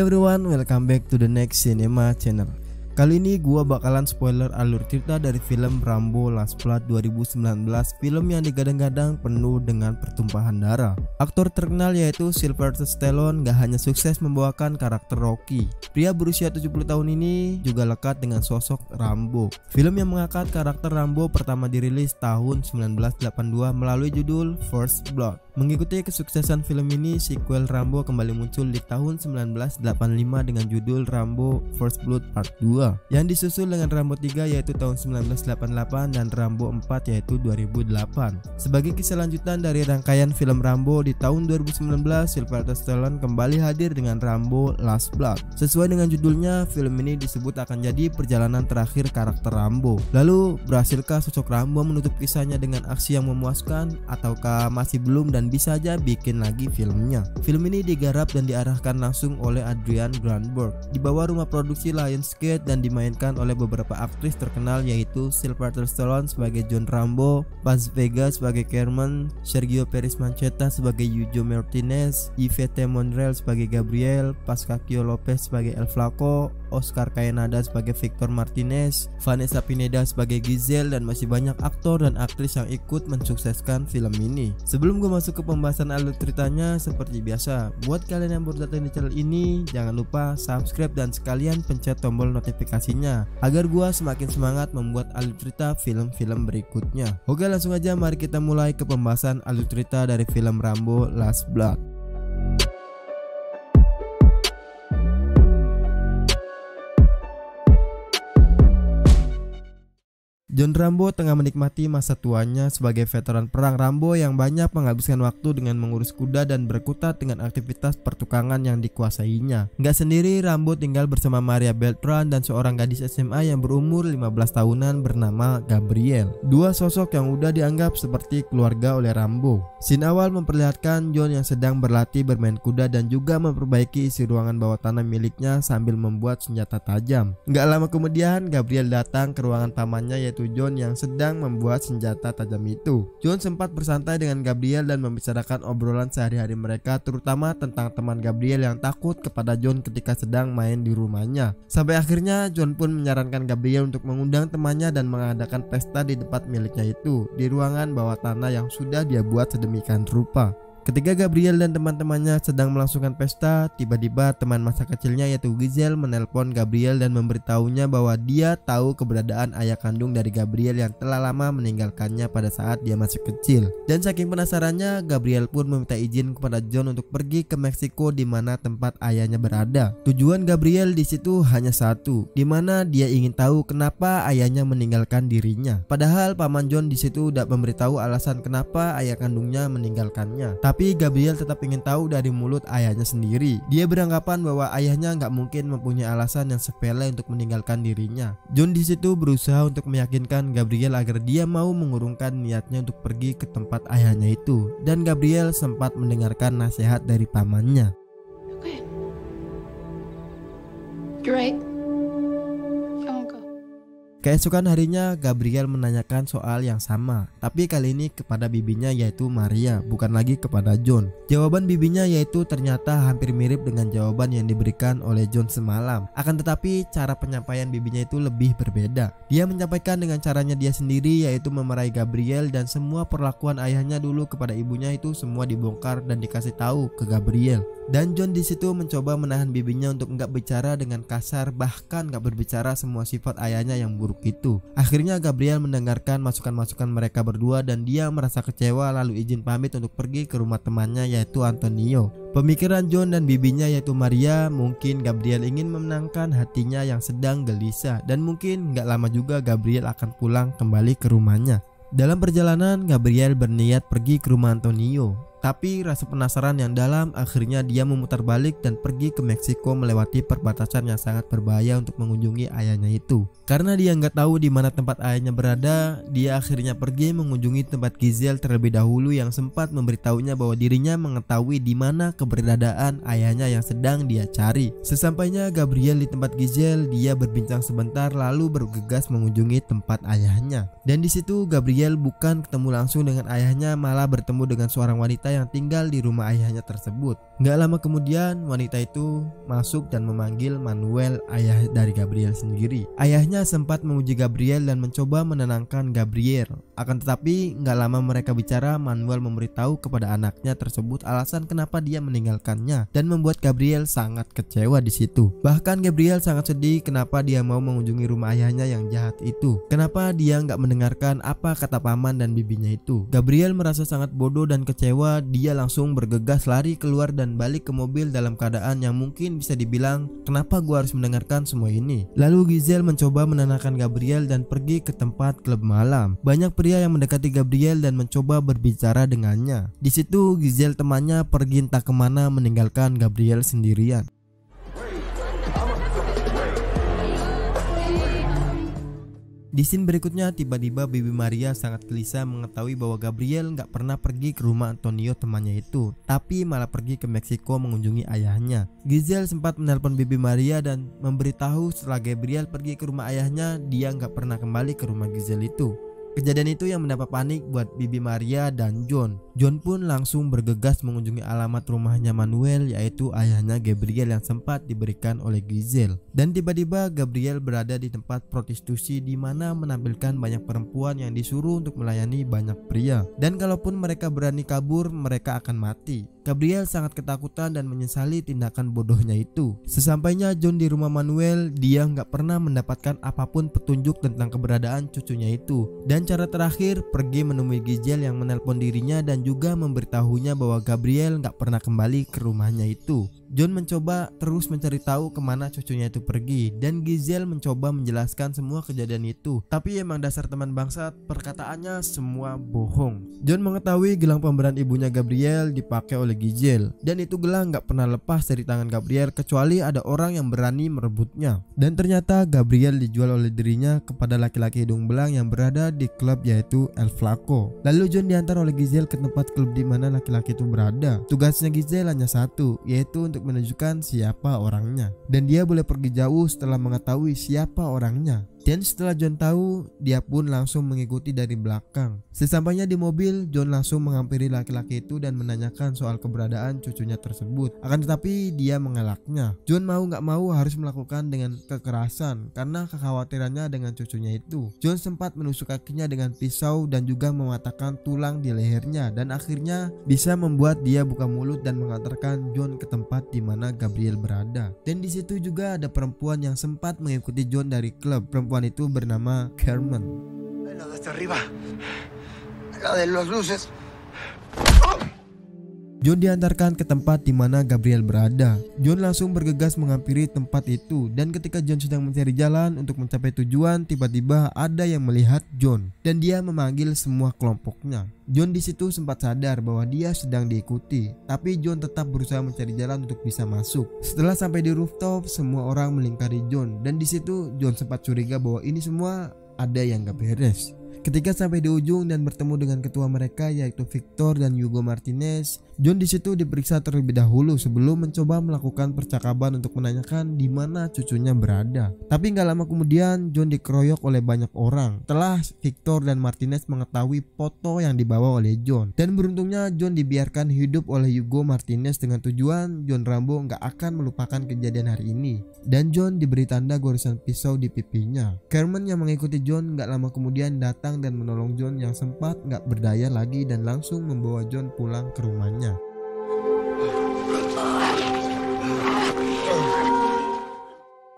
everyone, welcome back to the next cinema channel. Kali ini gua bakalan spoiler alur cerita dari film Rambo Last Blood 2019, film yang digadang-gadang penuh dengan pertumpahan darah. Aktor terkenal yaitu Sylvester Stallone gak hanya sukses membawakan karakter Rocky, pria berusia 70 tahun ini juga lekat dengan sosok Rambo. Film yang mengangkat karakter Rambo pertama dirilis tahun 1982 melalui judul First Blood. Mengikuti kesuksesan film ini, sequel Rambo kembali muncul di tahun 1985 dengan judul Rambo First Blood Part 2, yang disusul dengan Rambo 3 yaitu tahun 1988 dan Rambo 4 yaitu 2008. Sebagai kisah lanjutan dari rangkaian film Rambo, di tahun 2019 Sylvester Stallone kembali hadir dengan Rambo Last Blood. Sesuai dengan judulnya, film ini disebut akan jadi perjalanan terakhir karakter Rambo. Lalu, berhasilkah sosok Rambo menutup kisahnya dengan aksi yang memuaskan, ataukah masih belum dan bisa aja bikin lagi filmnya? Film ini digarap dan diarahkan langsung oleh Adrian Grunberg di bawah rumah produksi Lionsgate dan dimainkan oleh beberapa aktris terkenal yaitu Sylvester Stallone sebagai John Rambo, Paz Vega sebagai Carmen, Sergio Perez Mancheta sebagai Hugo Martinez, Yvette Monreal sebagai Gabriel, Pascasio Lopez sebagai El Flaco, Oscar Cayenada sebagai Victor Martinez, Vanessa Pineda sebagai Giselle, dan masih banyak aktor dan aktris yang ikut mensukseskan film ini. Sebelum gue masuk ke pembahasan alur ceritanya, seperti biasa, buat kalian yang baru datang di channel ini, jangan lupa subscribe dan sekalian pencet tombol notifikasinya agar gue semakin semangat membuat alur cerita film-film berikutnya. Oke, langsung aja mari kita mulai ke pembahasan alur cerita dari film Rambo Last Blood. John Rambo tengah menikmati masa tuanya sebagai veteran perang. Rambo yang banyak menghabiskan waktu dengan mengurus kuda dan berkutat dengan aktivitas pertukangan yang dikuasainya. Nggak sendiri, Rambo tinggal bersama Maria Beltran dan seorang gadis SMA yang berumur 15 tahunan bernama Gabriel. Dua sosok yang udah dianggap seperti keluarga oleh Rambo. Scene awal memperlihatkan John yang sedang berlatih bermain kuda dan juga memperbaiki isi ruangan bawah tanah miliknya sambil membuat senjata tajam. Nggak lama kemudian, Gabriel datang ke ruangan pamannya yaitu John yang sedang membuat senjata tajam itu. John sempat bersantai dengan Gabriel dan membicarakan obrolan sehari-hari mereka, terutama tentang teman Gabriel yang takut kepada John ketika sedang main di rumahnya. Sampai akhirnya John pun menyarankan Gabriel untuk mengundang temannya dan mengadakan pesta di tempat miliknya itu, di ruangan bawah tanah yang sudah dia buat sedemikian rupa. Ketika Gabriel dan teman-temannya sedang melangsungkan pesta, tiba-tiba teman masa kecilnya yaitu Giselle menelpon Gabriel dan memberitahunya bahwa dia tahu keberadaan ayah kandung dari Gabriel yang telah lama meninggalkannya pada saat dia masih kecil. Dan saking penasarannya, Gabriel pun meminta izin kepada John untuk pergi ke Meksiko di mana tempat ayahnya berada. Tujuan Gabriel di situ hanya satu, di mana dia ingin tahu kenapa ayahnya meninggalkan dirinya. Padahal paman John di situ tidak memberitahu alasan kenapa ayah kandungnya meninggalkannya. Tapi Gabriel tetap ingin tahu dari mulut ayahnya sendiri. Dia beranggapan bahwa ayahnya nggak mungkin mempunyai alasan yang sepele untuk meninggalkan dirinya. John di situ berusaha untuk meyakinkan Gabriel agar dia mau mengurungkan niatnya untuk pergi ke tempat ayahnya itu. Dan Gabriel sempat mendengarkan nasihat dari pamannya. Okay. You're right. Keesokan harinya, Gabriel menanyakan soal yang sama, tapi kali ini kepada bibinya yaitu Maria, bukan lagi kepada John. Jawaban bibinya yaitu ternyata hampir mirip dengan jawaban yang diberikan oleh John semalam. Akan tetapi cara penyampaian bibinya itu lebih berbeda. Dia menyampaikan dengan caranya dia sendiri, yaitu memarahi Gabriel, dan semua perlakuan ayahnya dulu kepada ibunya itu semua dibongkar dan dikasih tahu ke Gabriel. Dan John di situ mencoba menahan bibinya untuk nggak bicara dengan kasar, bahkan nggak berbicara semua sifat ayahnya yang buruk itu. Akhirnya Gabriel mendengarkan masukan-masukan mereka berdua dan dia merasa kecewa lalu izin pamit untuk pergi ke rumah temannya yaitu Antonio. Pemikiran John dan bibinya yaitu Maria, mungkin Gabriel ingin memenangkan hatinya yang sedang gelisah, dan mungkin nggak lama juga Gabriel akan pulang kembali ke rumahnya. Dalam perjalanan, Gabriel berniat pergi ke rumah Antonio. Tapi rasa penasaran yang dalam akhirnya dia memutar balik dan pergi ke Meksiko melewati perbatasan yang sangat berbahaya untuk mengunjungi ayahnya itu. Karena dia nggak tahu di mana tempat ayahnya berada, dia akhirnya pergi mengunjungi tempat Giselle terlebih dahulu yang sempat memberitahunya bahwa dirinya mengetahui di mana keberadaan ayahnya yang sedang dia cari. Sesampainya Gabriel di tempat Giselle, dia berbincang sebentar lalu bergegas mengunjungi tempat ayahnya. Dan di situ Gabriel bukan ketemu langsung dengan ayahnya, malah bertemu dengan seorang wanita yang tinggal di rumah ayahnya tersebut. Nggak lama kemudian wanita itu masuk dan memanggil Manuel, ayah dari Gabriel sendiri. Ayahnya sempat memuji Gabriel dan mencoba menenangkan Gabriel. Akan tetapi nggak lama mereka bicara, Manuel memberitahu kepada anaknya tersebut alasan kenapa dia meninggalkannya dan membuat Gabriel sangat kecewa di situ. Bahkan Gabriel sangat sedih kenapa dia mau mengunjungi rumah ayahnya yang jahat itu. Kenapa dia nggak mendengarkan apa kata paman dan bibinya itu. Gabriel merasa sangat bodoh dan kecewa. Dia langsung bergegas lari keluar dan balik ke mobil dalam keadaan yang mungkin bisa dibilang, kenapa gua harus mendengarkan semua ini. Lalu Giselle mencoba menenangkan Gabriel dan pergi ke tempat klub malam. Banyak pria yang mendekati Gabriel dan mencoba berbicara dengannya. Di situ Giselle temannya pergi entah kemana meninggalkan Gabriel sendirian. Di scene berikutnya tiba-tiba Bibi Maria sangat gelisah mengetahui bahwa Gabriel nggak pernah pergi ke rumah Antonio temannya itu, tapi malah pergi ke Meksiko mengunjungi ayahnya. Giselle sempat menelpon Bibi Maria dan memberitahu setelah Gabriel pergi ke rumah ayahnya, dia nggak pernah kembali ke rumah Giselle itu. Kejadian itu yang mendapat panik buat Bibi Maria dan John. John pun langsung bergegas mengunjungi alamat rumahnya Manuel, yaitu ayahnya Gabriel yang sempat diberikan oleh Giselle. Dan tiba-tiba Gabriel berada di tempat prostitusi di mana menampilkan banyak perempuan yang disuruh untuk melayani banyak pria. Dan kalaupun mereka berani kabur, mereka akan mati. Gabriel sangat ketakutan dan menyesali tindakan bodohnya itu. Sesampainya John di rumah Manuel, dia nggak pernah mendapatkan apapun petunjuk tentang keberadaan cucunya itu. Dan cara terakhir pergi menemui Giselle yang menelpon dirinya dan juga memberitahunya bahwa Gabriel nggak pernah kembali ke rumahnya itu. John mencoba terus mencari tahu kemana cucunya itu pergi, dan Giselle mencoba menjelaskan semua kejadian itu. Tapi emang dasar teman bangsat, perkataannya semua bohong. John mengetahui gelang pemberian ibunya Gabriel dipakai oleh Giselle, dan itu gelang nggak pernah lepas dari tangan Gabriel kecuali ada orang yang berani merebutnya. Dan ternyata Gabriel dijual oleh dirinya kepada laki-laki hidung belang yang berada di klub, yaitu El Flaco. Lalu John diantar oleh Giselle ke tempat klub di mana laki-laki itu berada. Tugasnya Giselle hanya satu, yaitu untuk menunjukkan siapa orangnya, dan dia boleh pergi jauh setelah mengetahui siapa orangnya. Dan setelah John tahu, dia pun langsung mengikuti dari belakang. Sesampainya di mobil, John langsung menghampiri laki-laki itu dan menanyakan soal keberadaan cucunya tersebut. Akan tetapi dia mengelaknya. John mau gak mau harus melakukan dengan kekerasan karena kekhawatirannya dengan cucunya itu. John sempat menusuk kakinya dengan pisau dan juga mematahkan tulang di lehernya, dan akhirnya bisa membuat dia buka mulut dan mengantarkan John ke tempat di mana Gabriel berada. Dan di situ juga ada perempuan yang sempat mengikuti John dari klub. Perempuan itu bernama Carmen. John diantarkan ke tempat di mana Gabriel berada. John langsung bergegas menghampiri tempat itu, dan ketika John sedang mencari jalan untuk mencapai tujuan, tiba-tiba ada yang melihat John dan dia memanggil semua kelompoknya. John di situ sempat sadar bahwa dia sedang diikuti, tapi John tetap berusaha mencari jalan untuk bisa masuk. Setelah sampai di rooftop, semua orang melingkari John, dan di situ John sempat curiga bahwa ini semua ada yang gak beres. Ketika sampai di ujung dan bertemu dengan ketua mereka, yaitu Victor dan Hugo Martinez, John di situ diperiksa terlebih dahulu sebelum mencoba melakukan percakapan untuk menanyakan di mana cucunya berada. Tapi nggak lama kemudian John dikeroyok oleh banyak orang. Setelah Victor dan Martinez mengetahui foto yang dibawa oleh John, dan beruntungnya John dibiarkan hidup oleh Hugo Martinez dengan tujuan John Rambo nggak akan melupakan kejadian hari ini. Dan John diberi tanda goresan pisau di pipinya. Carmen yang mengikuti John nggak lama kemudian datang dan menolong John yang sempat nggak berdaya lagi dan langsung membawa John pulang ke rumahnya.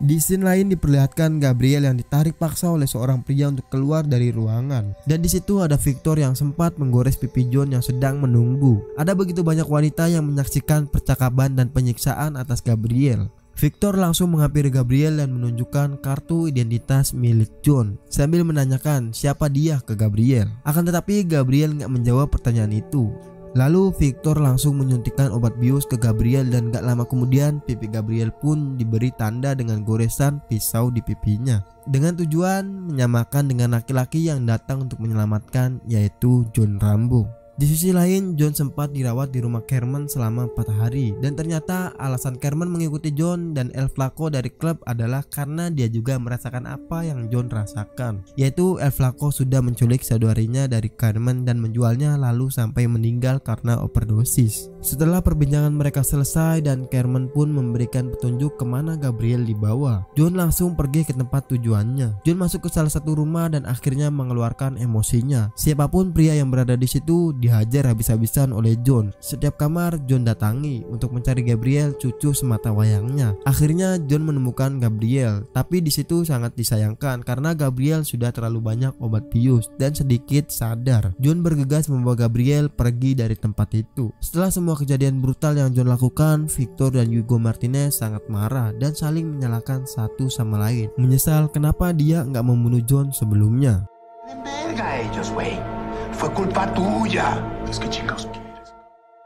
Di scene lain diperlihatkan Gabriel yang ditarik paksa oleh seorang pria untuk keluar dari ruangan, dan di situ ada Victor yang sempat menggores pipi John yang sedang menunggu. Ada begitu banyak wanita yang menyaksikan percakapan dan penyiksaan atas Gabriel. Victor langsung menghampiri Gabriel dan menunjukkan kartu identitas milik John sambil menanyakan siapa dia ke Gabriel. Akan tetapi Gabriel nggak menjawab pertanyaan itu. Lalu Victor langsung menyuntikkan obat bius ke Gabriel, dan gak lama kemudian pipi Gabriel pun diberi tanda dengan goresan pisau di pipinya, dengan tujuan menyamakan dengan laki-laki yang datang untuk menyelamatkan, yaitu John Rambo. Di sisi lain, John sempat dirawat di rumah Carmen selama 4 hari dan ternyata alasan Carmen mengikuti John dan El Flaco dari klub adalah karena dia juga merasakan apa yang John rasakan, yaitu El Flaco sudah menculik saudarinya dari Carmen dan menjualnya lalu sampai meninggal karena overdosis. Setelah perbincangan mereka selesai dan Carmen pun memberikan petunjuk kemana Gabriel dibawa, John langsung pergi ke tempat tujuannya. John masuk ke salah satu rumah dan akhirnya mengeluarkan emosinya. Siapapun pria yang berada di situ dihajar habis-habisan oleh John. Setiap kamar John datangi untuk mencari Gabriel, cucu semata wayangnya. Akhirnya John menemukan Gabriel, tapi di situ sangat disayangkan karena Gabriel sudah terlalu banyak obat bius dan sedikit sadar. John bergegas membawa Gabriel pergi dari tempat itu. Setelah semua kejadian brutal yang John lakukan, Victor dan Hugo Martinez sangat marah dan saling menyalahkan satu sama lain. Menyesal kenapa dia nggak membunuh John sebelumnya.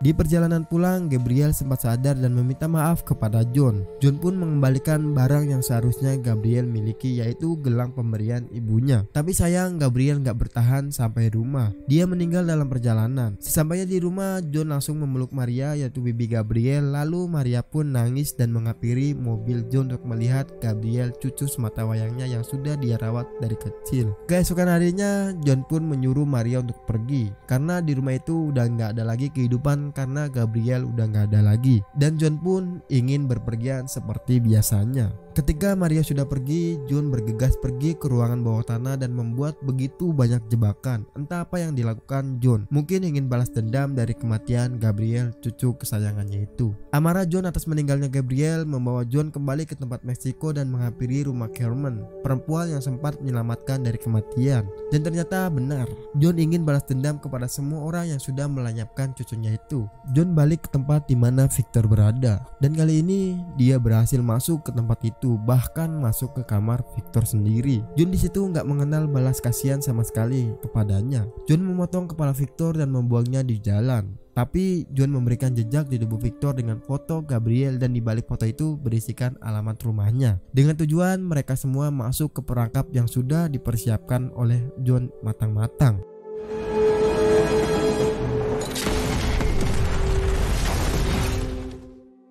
Di perjalanan pulang, Gabriel sempat sadar dan meminta maaf kepada John. John pun mengembalikan barang yang seharusnya Gabriel miliki, yaitu gelang pemberian ibunya. Tapi sayang, Gabriel gak bertahan sampai rumah. Dia meninggal dalam perjalanan. Sesampainya di rumah, John langsung memeluk Maria, yaitu bibi Gabriel. Lalu Maria pun nangis dan menghampiri mobil John untuk melihat Gabriel, cucu semata wayangnya yang sudah dia rawat dari kecil. Keesokan harinya, John pun menyuruh Maria untuk pergi karena di rumah itu udah gak ada lagi kehidupan karena Gabriel udah gak ada lagi, dan John pun ingin berpergian seperti biasanya. Ketika Maria sudah pergi, John bergegas pergi ke ruangan bawah tanah dan membuat begitu banyak jebakan. Entah apa yang dilakukan John, mungkin ingin balas dendam dari kematian Gabriel, cucu kesayangannya itu. Amarah John atas meninggalnya Gabriel membawa John kembali ke tempat Meksiko dan menghampiri rumah Carmen, perempuan yang sempat menyelamatkan dari kematian. Dan ternyata benar, John ingin balas dendam kepada semua orang yang sudah melenyapkan cucunya itu. John balik ke tempat di mana Victor berada, dan kali ini dia berhasil masuk ke tempat itu, bahkan masuk ke kamar Victor sendiri. John di situ nggak mengenal balas kasihan sama sekali kepadanya. John memotong kepala Victor dan membuangnya di jalan. Tapi John memberikan jejak di tubuh Victor dengan foto Gabriel, dan di balik foto itu berisikan alamat rumahnya. Dengan tujuan mereka semua masuk ke perangkap yang sudah dipersiapkan oleh John matang-matang.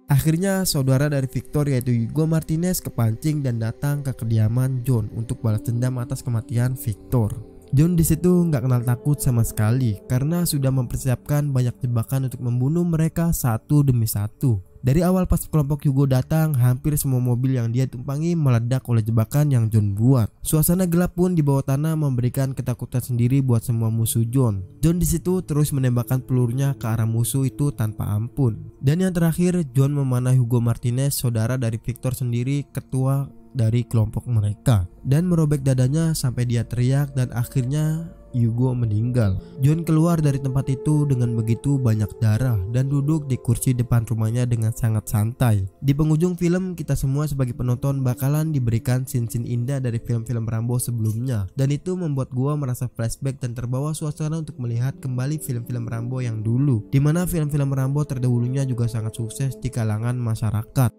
Akhirnya saudara dari Victor yaitu Hugo Martinez kepancing dan datang ke kediaman John untuk balas dendam atas kematian Victor. John di situ nggak kenal takut sama sekali karena sudah mempersiapkan banyak jebakan untuk membunuh mereka satu demi satu. Dari awal pas kelompok Hugo datang, hampir semua mobil yang dia tumpangi meledak oleh jebakan yang John buat. Suasana gelap pun di bawah tanah memberikan ketakutan sendiri buat semua musuh John. John di situ terus menembakkan pelurunya ke arah musuh itu tanpa ampun. Dan yang terakhir, John memanah Hugo Martinez, saudara dari Victor sendiri, ketua dari kelompok mereka, dan merobek dadanya sampai dia teriak, dan akhirnya Hugo meninggal. John keluar dari tempat itu dengan begitu banyak darah dan duduk di kursi depan rumahnya dengan sangat santai. Di penghujung film, kita semua sebagai penonton bakalan diberikan scene-scene indah dari film-film Rambo sebelumnya, dan itu membuat gua merasa flashback dan terbawa suasana untuk melihat kembali film-film Rambo yang dulu, dimana film-film Rambo terdahulunya juga sangat sukses di kalangan masyarakat.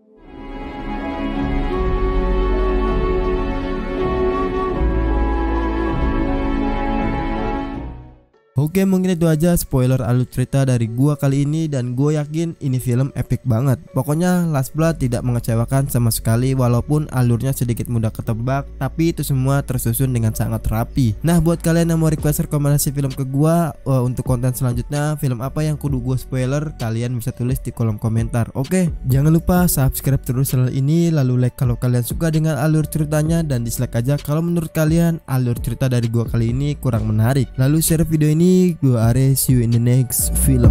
Oke, mungkin itu aja spoiler alur cerita dari gua kali ini, dan gua yakin ini film epic banget. Pokoknya Last Blood tidak mengecewakan sama sekali, walaupun alurnya sedikit mudah ketebak, tapi itu semua tersusun dengan sangat rapi. Nah, buat kalian yang mau request rekomendasi film ke gua untuk konten selanjutnya, film apa yang kudu gua spoiler, kalian bisa tulis di kolom komentar. Oke, jangan lupa subscribe terus channel ini, lalu like kalau kalian suka dengan alur ceritanya, dan dislike aja kalau menurut kalian alur cerita dari gua kali ini kurang menarik. Lalu share video ini. Gue Ares, see you in the next film.